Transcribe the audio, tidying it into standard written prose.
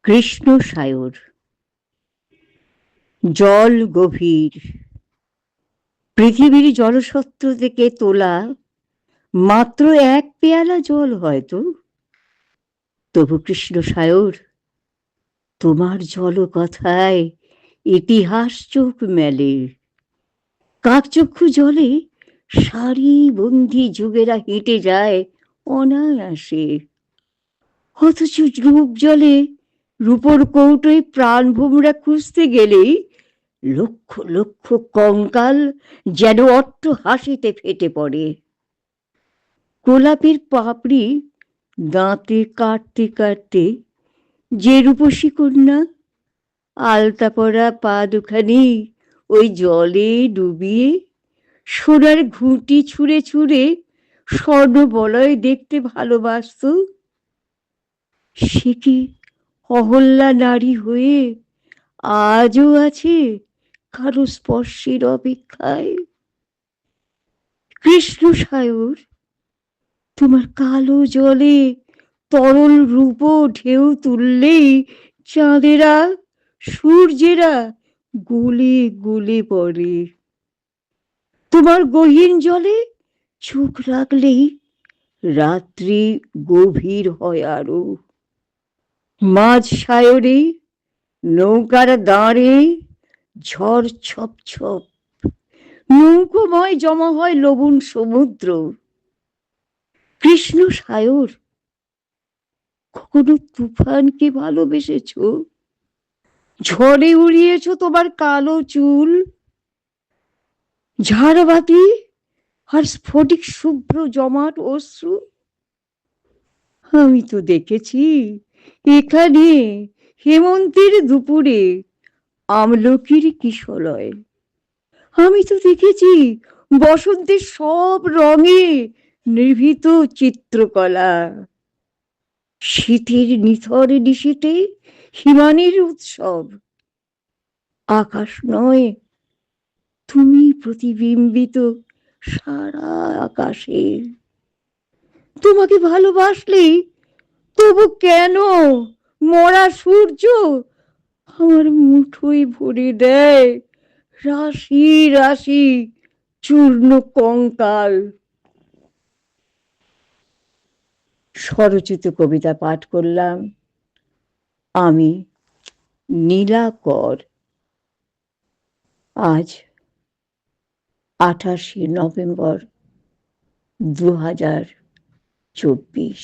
কৃষ্ণ সায়র। জল গভীর, পৃথিবীর জলসত্র থেকে তোলা মাত্র এক পেয়ালা জল হয়তো। তবু কৃষ্ণ সায়র, তোমার জল কথায় ইতিহাস চোখ মেলে। কাকচক্ষু জলে সারিবন্দি যুগেরা হেঁটে যায় অনায়াসে। অথচ রূপ জলে রূপর কৌটোয় প্রাণ ভোমরা খুঁজতে গেলেই লক্ষ লক্ষ কঙ্কাল যেন অট্ট হাসিতে ফেটে পড়ে। গোলাপের পাপড়ি দাঁতে কাটতে কাটতে যে রূপসী কন্যা আলতা পরা পা দুখানি ওই জলে ডুবিয়ে সোনার ঘুঁটি ছুঁড়ে ছুঁড়ে স্বর্ণ বলয় দেখতে ভালোবাসত, সে কি অহল্যা নারী হয়ে আজও আছে কারো স্পর্শের অপেক্ষায়? কৃষ্ণ সায়র, তোমার কালো জলে তরল রূপ ঢেউ তুললেই চাঁদেরা সূর্যেরা গলে গলে পড়ে। তোমার গহীন জলে চোখ রাখলেই রাত্রি গভীর হয় আরো। মাঝ সায়রে নৌকার দাঁড়ে ঝড় ছপ ছপ, নৌকোময় জমা হয় লবণ সমুদ্র। কৃষ্ণ সায়র, কখনো তুফানকে ভালোবেসেছ? ঝড়ে উড়িয়েছ তোমার কালো চুল? ঝাড়বাতি আর স্ফটিক শুভ্র জমাট অশ্রু? আমি তো দেখেছি এখানে হেমন্তের দুপুরে আমলকির কিশলয়। আমি তো দেখেছি বসন্তের সব রঙে নিভৃত চিত্রকলা। শীতের নিথর নিশীতে হিমানির উৎসব। আকাশ নয়, তুমি প্রতিবিম্বিত সারা আকাশে। তোমাকে ভালোবাসলেই তবু কেন মরা সূর্য আমার মুঠোয় ভরে দেয় রাশি রাশি চূর্ণ কঙ্কাল? স্বরচিত কবিতা পাঠ করলাম আমি, নীলাকর। আজ 28 নভেম্বর 2024।